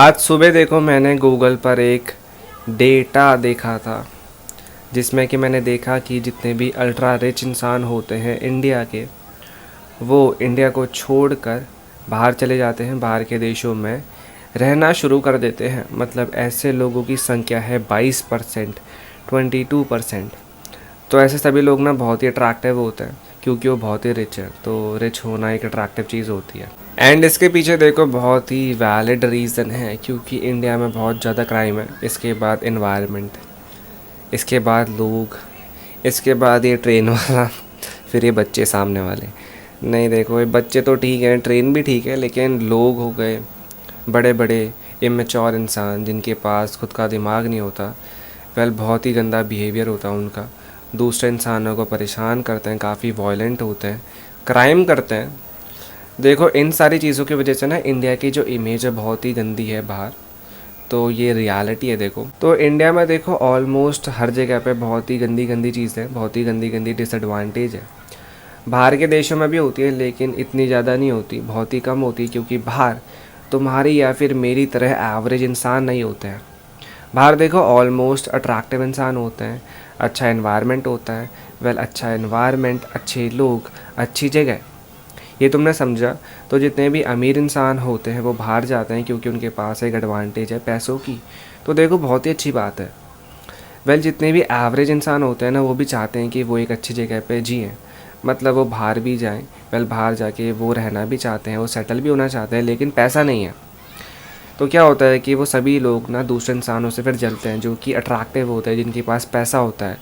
आज सुबह देखो मैंने गूगल पर एक डेटा देखा था जिसमें कि मैंने देखा कि जितने भी अल्ट्रा रिच इंसान होते हैं इंडिया के, वो इंडिया को छोड़कर बाहर चले जाते हैं, बाहर के देशों में रहना शुरू कर देते हैं। मतलब ऐसे लोगों की संख्या है 22%, 22%। तो ऐसे सभी लोग ना बहुत ही अट्रैक्टिव होते हैं क्योंकि वो बहुत ही रिच है, तो रिच होना एक अट्रैक्टिव चीज़ होती है। एंड इसके पीछे देखो बहुत ही वैलिड रीज़न है, क्योंकि इंडिया में बहुत ज़्यादा क्राइम है, इसके बाद इन्वायरमेंट, इसके बाद लोग, इसके बाद ये ट्रेन वाला, फिर ये बच्चे सामने वाले। नहीं देखो, ये बच्चे तो ठीक हैं, ट्रेन भी ठीक है, लेकिन लोग हो गए बड़े बड़े इमेच्योर इंसान जिनके पास खुद का दिमाग नहीं होता। वेल बहुत ही गंदा बिहेवियर होता है उनका, दूसरे इंसानों को परेशान करते हैं, काफ़ी वॉयलेंट होते हैं, क्राइम करते हैं। देखो इन सारी चीज़ों की वजह से ना इंडिया की जो इमेज है बहुत ही गंदी है बाहर। तो ये रियलिटी है। देखो तो इंडिया में देखो ऑलमोस्ट हर जगह पे बहुत ही गंदी गंदी चीज़ है, बहुत ही गंदी गंदी डिसएडवांटेज है। बाहर के देशों में भी होती है लेकिन इतनी ज़्यादा नहीं होती, बहुत ही कम होती है, क्योंकि बाहर तुम्हारी या फिर मेरी तरह एवरेज इंसान नहीं होते हैं। बाहर देखो ऑलमोस्ट अट्रैक्टिव इंसान होते हैं, अच्छा एनवायरनमेंट होता है। वेल अच्छा एनवायरनमेंट, अच्छे लोग, अच्छी जगह, ये तुमने समझा। तो जितने भी अमीर इंसान होते हैं वो बाहर जाते हैं क्योंकि उनके पास एक एडवांटेज है पैसों की। तो देखो बहुत ही अच्छी बात है। वेल जितने भी एवरेज इंसान होते हैं ना, वो भी चाहते हैं कि वो एक अच्छी जगह पे जिएं, मतलब वो बाहर भी जाएं। वेल बाहर जाके वो रहना भी चाहते हैं, वो सेटल भी होना चाहते हैं, लेकिन पैसा नहीं है। तो क्या होता है कि वो सभी लोग ना दूसरे इंसानों से फिर जलते हैं जो कि अट्रैक्टिव होते हैं, जिनके पास पैसा होता है।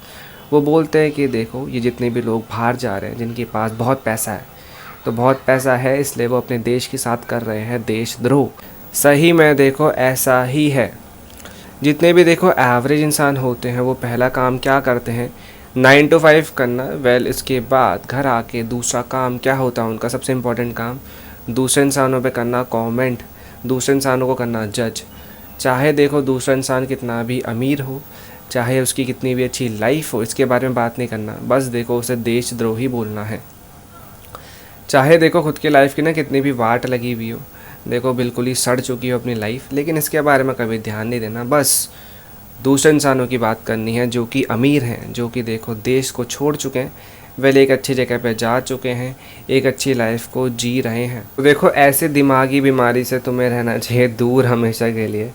वो बोलते हैं कि देखो ये जितने भी लोग बाहर जा रहे हैं जिनके पास बहुत पैसा है, तो बहुत पैसा है इसलिए वो अपने देश के साथ कर रहे हैं देशद्रोह। सही में देखो ऐसा ही है। जितने भी देखो एवरेज इंसान होते हैं वो पहला काम क्या करते हैं, 9 to 5 करना। वेल इसके बाद घर आके दूसरा काम क्या होता है उनका, सबसे इम्पोर्टेंट काम, दूसरे इंसानों पे करना कमेंट, दूसरे इंसानों को करना जज। चाहे देखो दूसरा इंसान कितना भी अमीर हो, चाहे उसकी कितनी भी अच्छी लाइफ हो, इसके बारे में बात नहीं करना, बस देखो उसे देशद्रोही बोलना है। चाहे देखो खुद की लाइफ की ना कितनी भी वाट लगी हुई हो, देखो बिल्कुल ही सड़ चुकी हो अपनी लाइफ, लेकिन इसके बारे में कभी ध्यान नहीं देना। बस दूसरे इंसानों की बात करनी है जो कि अमीर हैं, जो कि देखो देश को छोड़ चुके हैं, वे एक अच्छी जगह पर जा चुके हैं, एक अच्छी लाइफ को जी रहे हैं। तो देखो ऐसे दिमागी बीमारी से तुम्हें रहना चाहिए दूर हमेशा के लिए।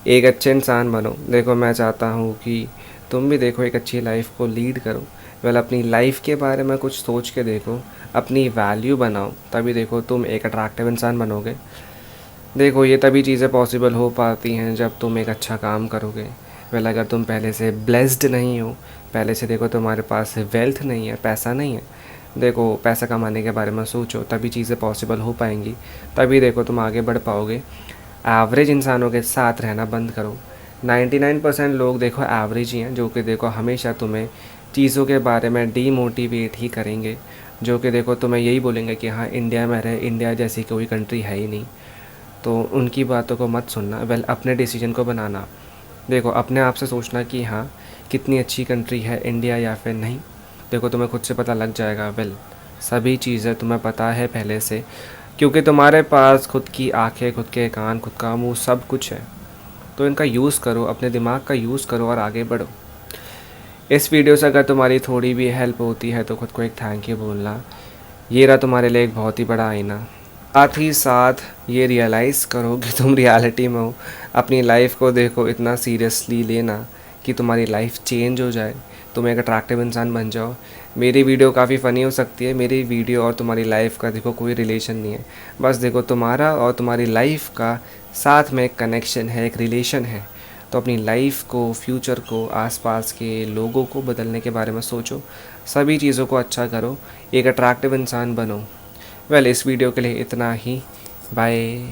एक अच्छे इंसान बनो। देखो मैं चाहता हूँ कि तुम भी देखो एक अच्छी लाइफ को लीड करो। वेल अपनी लाइफ के बारे में कुछ सोच के देखो, अपनी वैल्यू बनाओ, तभी देखो तुम एक अट्रैक्टिव इंसान बनोगे। देखो ये तभी चीज़ें पॉसिबल हो पाती हैं जब तुम एक अच्छा काम करोगे। वेल अगर तुम पहले से ब्लेस्ड नहीं हो, पहले से देखो तुम्हारे पास वेल्थ नहीं है, पैसा नहीं है, देखो पैसा कमाने के बारे में सोचो, तभी चीज़ें पॉसिबल हो पाएंगी, तभी देखो तुम आगे बढ़ पाओगे। एवरेज इंसानों के साथ रहना बंद करो। 99% लोग देखो एवरेज ही हैं, जो कि देखो हमेशा तुम्हें चीज़ों के बारे में डीमोटिवेट ही करेंगे, जो कि देखो तुम्हें यही बोलेंगे कि हाँ इंडिया में रहे, इंडिया जैसी कोई कंट्री है ही नहीं। तो उनकी बातों को मत सुनना। वेल अपने डिसीजन को बनाना। देखो अपने आप से सोचना कि हाँ कितनी अच्छी कंट्री है इंडिया या फिर नहीं। देखो तुम्हें खुद से पता लग जाएगा। वेल सभी चीज़ें तुम्हें पता है पहले से, क्योंकि तुम्हारे पास खुद की आंखें, खुद के कान, खुद का मुंह, सब कुछ है। तो इनका यूज़ करो, अपने दिमाग का यूज़ करो और आगे बढ़ो। इस वीडियो से अगर तुम्हारी थोड़ी भी हेल्प होती है तो खुद को एक थैंक यू बोलना। ये रहा तुम्हारे लिए एक बहुत ही बड़ा आईना। साथ ही साथ ये रियलाइज़ करो कि तुम रियलिटी में हो। अपनी लाइफ को देखो इतना सीरियसली लेना कि तुम्हारी लाइफ चेंज हो जाए, तुम एक अट्रैक्टिव इंसान बन जाओ। मेरी वीडियो काफ़ी फ़नी हो सकती है, मेरी वीडियो और तुम्हारी लाइफ का देखो कोई रिलेशन नहीं है। बस देखो तुम्हारा और तुम्हारी लाइफ का साथ में एक कनेक्शन है, एक रिलेशन है। तो अपनी लाइफ को, फ्यूचर को, आसपास के लोगों को बदलने के बारे में सोचो, सभी चीज़ों को अच्छा करो, एक अट्रैक्टिव इंसान बनो। वेल इस वीडियो के लिए इतना ही। बाय।